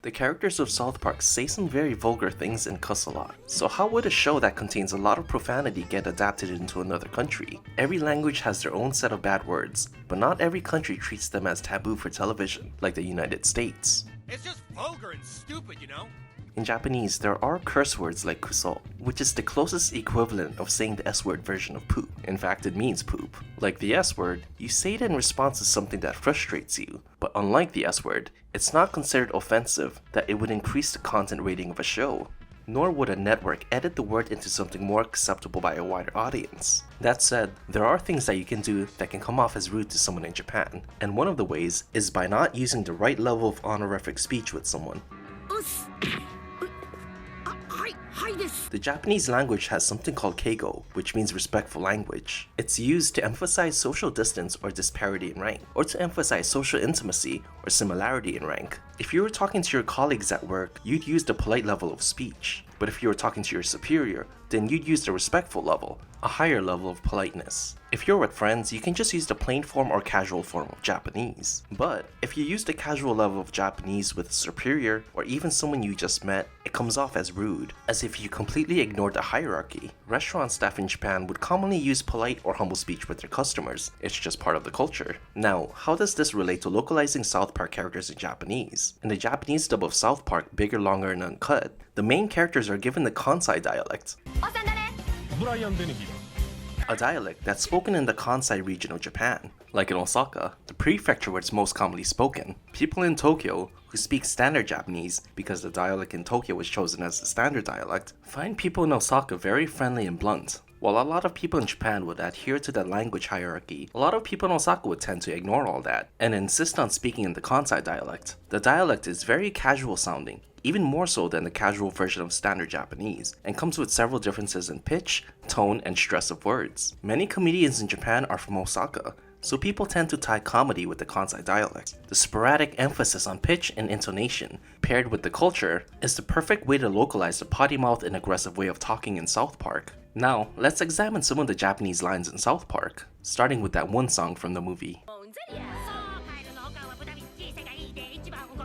The characters of South Park say some very vulgar things and cuss a lot. So how would a show that contains a lot of profanity get adapted into another country? Every language has their own set of bad words, but not every country treats them as taboo for television, like the United States. It's just vulgar and stupid, you know? In Japanese, there are curse words like kuso, which is the closest equivalent of saying the S-word version of poop. In fact, it means poop. Like the S-word, you say it in response to something that frustrates you, but unlike the S-word, it's not considered offensive that it would increase the content rating of a show. Nor would a network edit the word into something more acceptable by a wider audience. That said, there are things that you can do that can come off as rude to someone in Japan, and one of the ways is by not using the right level of honorific speech with someone. The Japanese language has something called keigo, which means respectful language. It's used to emphasize social distance or disparity in rank, or to emphasize social intimacy or similarity in rank. If you were talking to your colleagues at work, you'd use the polite level of speech. But if you were talking to your superior, then you'd use the respectful level, a higher level of politeness. If you're with friends, you can just use the plain form or casual form of Japanese. But if you use the casual level of Japanese with a superior or even someone you just met, it comes off as rude, as if you completely ignored the hierarchy. Restaurant staff in Japan would commonly use polite or humble speech with their customers. It's just part of the culture. Now, how does this relate to localizing South Park characters in Japanese? In the Japanese dub of South Park, Bigger, Longer and Uncut, the main characters are given the Kansai dialect, a dialect that's spoken in the Kansai region of Japan. Like in Osaka, the prefecture where it's most commonly spoken, people in Tokyo who speak standard Japanese, because the dialect in Tokyo was chosen as the standard dialect, find people in Osaka very friendly and blunt. While a lot of people in Japan would adhere to the language hierarchy, a lot of people in Osaka would tend to ignore all that and insist on speaking in the Kansai dialect. The dialect is very casual sounding, even more so than the casual version of standard Japanese, and comes with several differences in pitch, tone, and stress of words. Many comedians in Japan are from Osaka, so people tend to tie comedy with the Kansai dialect. The sporadic emphasis on pitch and intonation, paired with the culture, is the perfect way to localize the potty mouth and aggressive way of talking in South Park. Now, let's examine some of the Japanese lines in South Park, starting with that one song from the movie.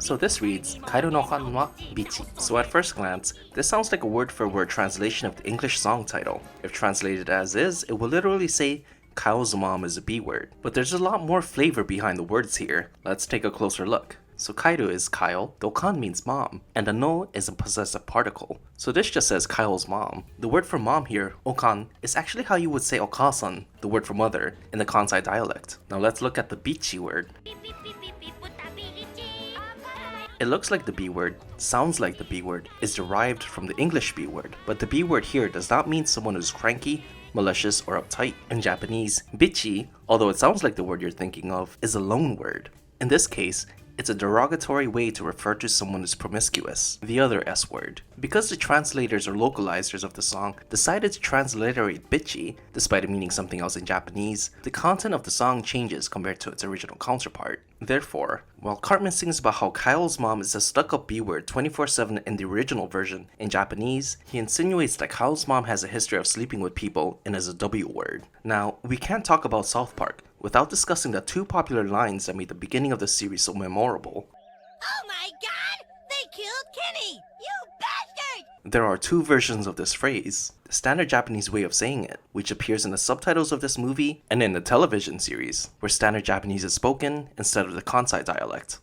So this reads, Kaido no kan wa bichi. So at first glance, this sounds like a word-for-word translation of the English song title. If translated as is, it will literally say, Kyle's mom is a B word. But there's a lot more flavor behind the words here. Let's take a closer look. So Kaido is Kyle, Dokan means mom, and the no is a possessive particle. So this just says Kyle's mom. The word for mom here, Okan, is actually how you would say okasan, the word for mother, in the Kansai dialect. Now let's look at the bichi word. It looks like the B word, sounds like the B word, is derived from the English B word, but the B word here does not mean someone who's cranky, malicious, or uptight. In Japanese, bichi, although it sounds like the word you're thinking of, is a loan word. In this case, it's a derogatory way to refer to someone who's promiscuous, the other S word. Because the translators or localizers of the song decided to transliterate bitchy, despite it meaning something else in Japanese, the content of the song changes compared to its original counterpart. Therefore, while Cartman sings about how Kyle's mom is a stuck-up B-word 24/7 in the original version, in Japanese, he insinuates that Kyle's mom has a history of sleeping with people and is a W word. Now, we can't talk about South Park without discussing the two popular lines that made the beginning of the series so memorable. Oh my god! They killed Kenny! You bastard! There are two versions of this phrase. The standard Japanese way of saying it, which appears in the subtitles of this movie and in the television series, where standard Japanese is spoken instead of the Kansai dialect.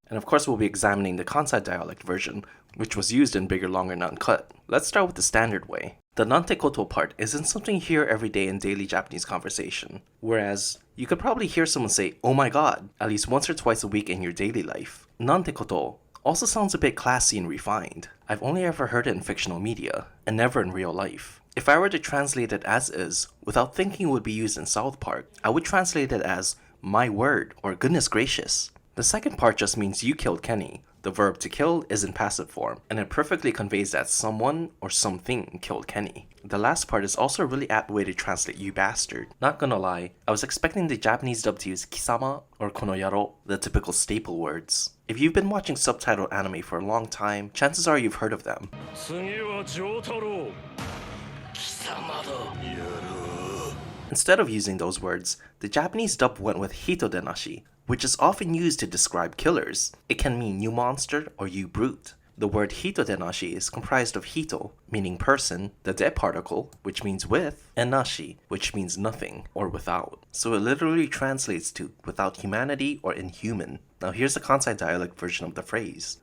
And of course we'll be examining the Kansai dialect version, which was used in Bigger, Longer and Uncut. Let's start with the standard way. The nante koto part isn't something you hear every day in daily Japanese conversation, whereas you could probably hear someone say, oh my god, at least once or twice a week in your daily life. Nante koto also sounds a bit classy and refined. I've only ever heard it in fictional media, and never in real life. If I were to translate it as is, without thinking it would be used in South Park, I would translate it as, my word, or goodness gracious. The second part just means you killed Kenny. The verb to kill is in passive form, and it perfectly conveys that someone or something killed Kenny. The last part is also a really apt way to translate you bastard. Not gonna lie, I was expecting the Japanese dub to use kisama or konoyaro, the typical staple words. If you've been watching subtitled anime for a long time, chances are you've heard of them. Instead of using those words, the Japanese dub went with hitodenashi, which is often used to describe killers. It can mean you monster or you brute. The word hitodenashi is comprised of hito, meaning person, the de particle, which means with, and nashi, which means nothing or without. So it literally translates to without humanity or inhuman. Now here's the Kansai dialect version of the phrase.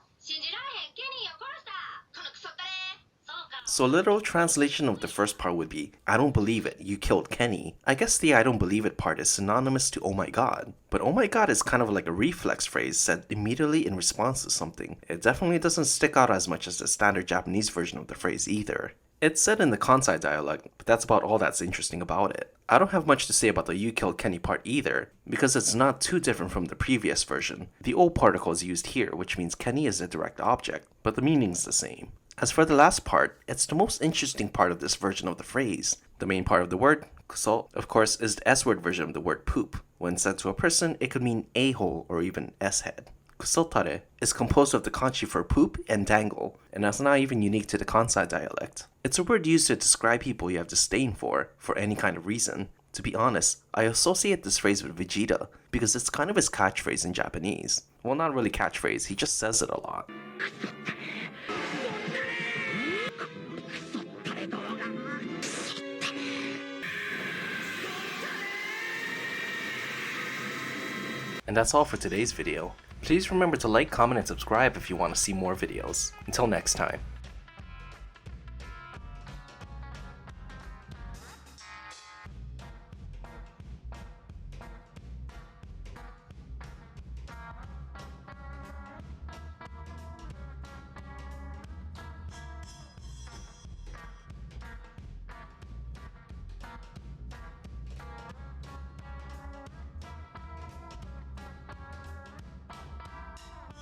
So a literal translation of the first part would be, I don't believe it, you killed Kenny. I guess the I don't believe it part is synonymous to oh my god. But oh my god is kind of like a reflex phrase said immediately in response to something. It definitely doesn't stick out as much as the standard Japanese version of the phrase either. It's said in the Kansai dialect, but that's about all that's interesting about it. I don't have much to say about the you killed Kenny part either, because it's not too different from the previous version. The O particle is used here, which means Kenny is a direct object, but the meaning's the same. As for the last part, it's the most interesting part of this version of the phrase. The main part of the word, kuso, of course, is the S-word version of the word poop. When said to a person, it could mean a-hole or even S-head. Kusotare is composed of the kanji for poop and dangle, and that's not even unique to the Kansai dialect. It's a word used to describe people you have disdain for any kind of reason. To be honest, I associate this phrase with Vegeta, because it's kind of his catchphrase in Japanese. Well, not really catchphrase, he just says it a lot. And that's all for today's video. Please remember to like, comment, and subscribe if you want to see more videos. Until next time.